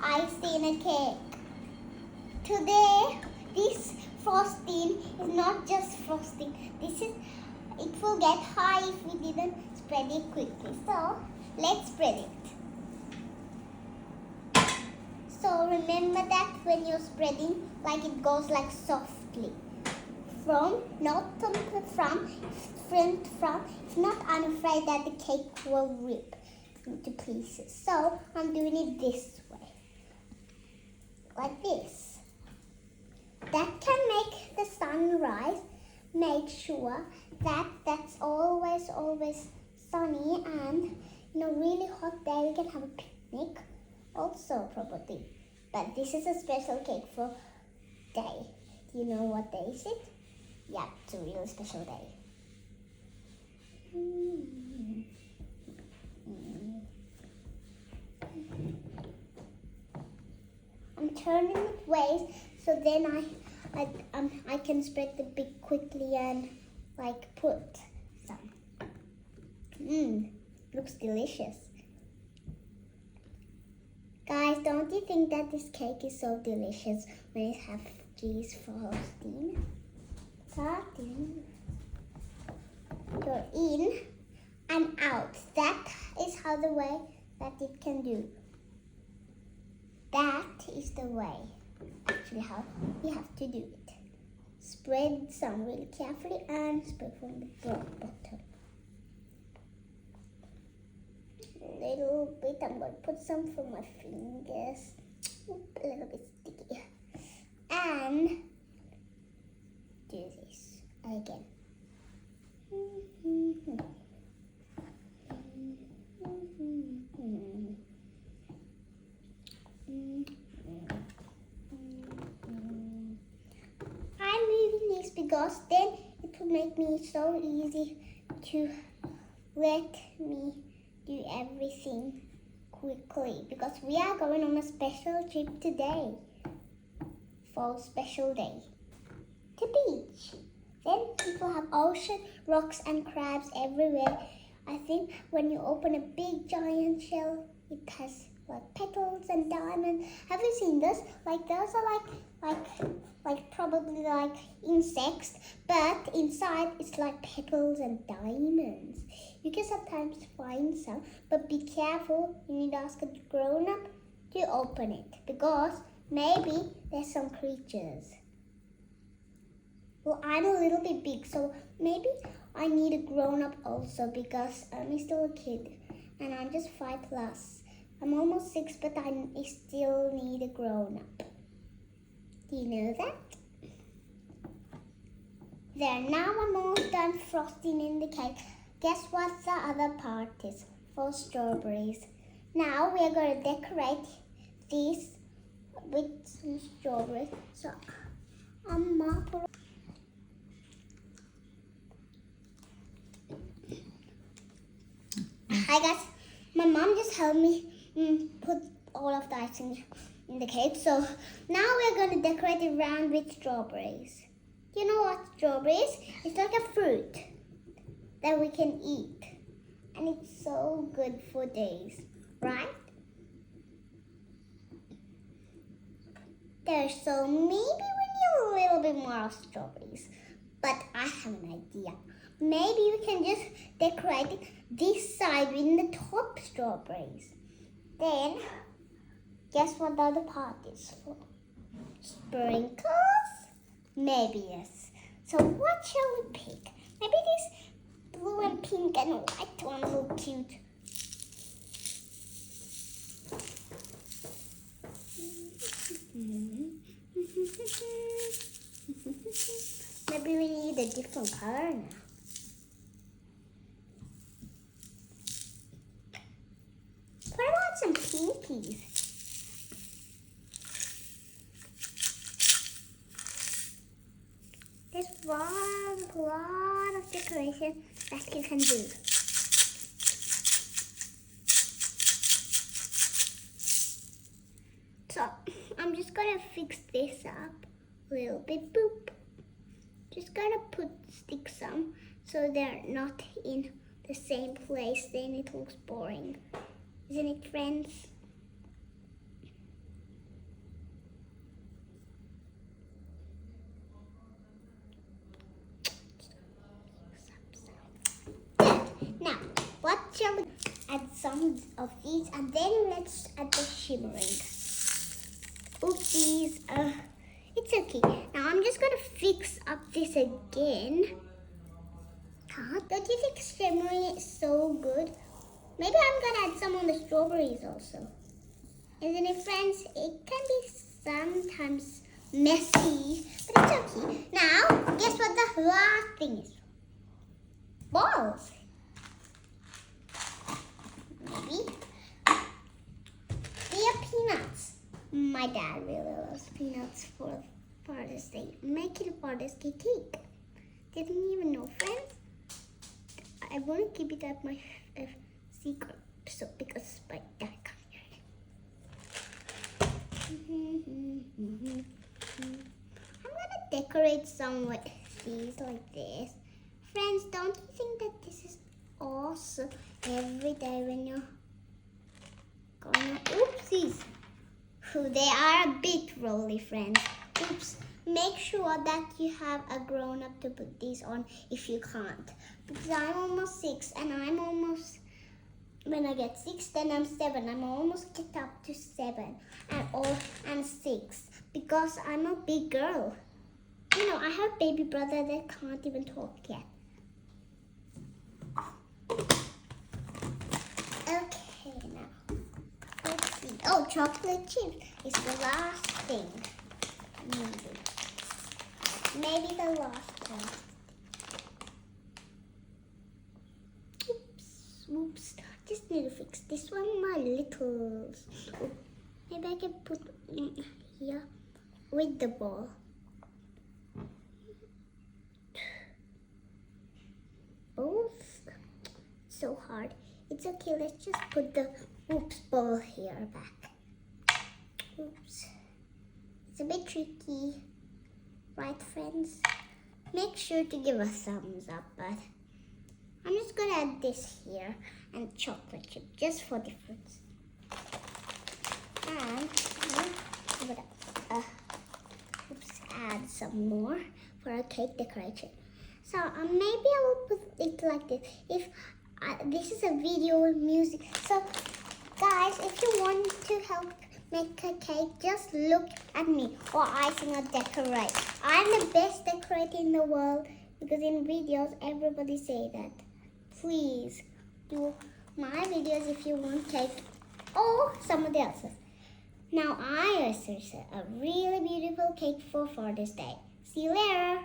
ice in a cake. Today, this frosting is not just frosting. It will get high if we didn't spread it quickly. So, let's spread it. So, remember that when you're spreading, like it goes like softly. From, not from the front, if not, I'm afraid that the cake will rip into pieces. So, I'm doing it this way. Like this. That can make the sun rise. Make sure that that's always sunny, and really hot day we can have a picnic also probably. But this is a special cake for day. Do you know what day is it? Yeah, it's a really special day. I'm turning it ways so then I can spread the big quickly and like put some. Looks delicious. Guys, don't you think that this cake is so delicious when it has cheese frosting? Starting. You're in and out. That is how the way that it can do. That is the way, actually, how we have to do it. Spread some really carefully and spread from the bottom. A little bit, I'm going to put some for my fingers. A little bit sticky. And do this again. I'm moving this because then it will make me so easy to let me do everything quickly, because we are going on a special trip today for a special day to beach. Then people have ocean, rocks and crabs everywhere. I think when you open a big giant shell, it has like petals and diamonds. Have you seen this? Like those are like probably like insects, but inside it's like petals and diamonds. You can sometimes find some, but be careful. You need to ask a grown-up to open it, because maybe there's some creatures. Well, I'm a little bit big, so maybe I need a grown-up also, because I'm still a kid and I'm just 5+. I'm almost 6, but I still need a grown-up. Do you know that? There, now I'm all done frosting in the cake. Guess what the other part is? For strawberries. Now we are going to decorate these with some strawberries. So, Hi guys, my mom just helped me put all of the icing in the cake. So now we're going to decorate it around with strawberries. You know what strawberry is? It's like a fruit that we can eat. And it's so good for days, right? So maybe we need a little bit more of strawberries. But I have an idea. Maybe we can just decorate this side with the top strawberries. Then, guess what the other part is for? Sprinkles? Maybe yes. So what shall we pick? Maybe this blue and pink and white one look cute. Maybe we need a different color now. What about some pinkies? There's a lot of decoration that you can do. So, I'm just going to fix this up a little bit. Boop. Just going to stick some so they're not in the same place. Then it looks boring. Isn't it, friends? some of these, and then let's add the shimmering. Oopsies. It's okay. Now I'm just gonna fix up this again. Don't you think shimmering is so good? Maybe I'm gonna add some on the strawberries also. Isn't it, friends? It can be sometimes messy, but it's okay. Now, guess what the last thing is? Balls. Maybe. They are peanuts. My dad really loves peanuts for Fathersday. Making a Fathersday cake. Didn't even know, friends. I want to keep it at my secret, so because my dad can't hear it. I'm gonna decorate some with these like this. Friends, don't you think that this is awesome every day when you're going? Oopsies! They are a bit rolly, friends. Oops. Make sure that you have a grown-up to put these on if you can't. Because I'm almost 6 and I'm almost, when I get 6, then I'm 7. I'm almost get up to 7 and 6 because I'm a big girl. You know, I have a baby brother that can't even talk yet. Okay, now. Let's see. Oh, chocolate chips is the last thing. Maybe the last one. Oops. Just need to fix this one. My littles. Maybe I can put in here with the ball. Both. So hard. It's okay. Let's just put the ball here back. Oops. It's a bit tricky. Right, friends? Make sure to give a thumbs up, but I'm just gonna add this here and chocolate chip just for difference. And I'm gonna add some more for a cake decoration. So maybe I will put it like this. If this is a video with music, so guys, if you want to help make a cake, just look at me or icing or decorate. I'm the best decorator in the world because in videos everybody say that. Please do my videos if you want cake or somebody else's. Now I researched a really beautiful cake for Father's Day. See you later.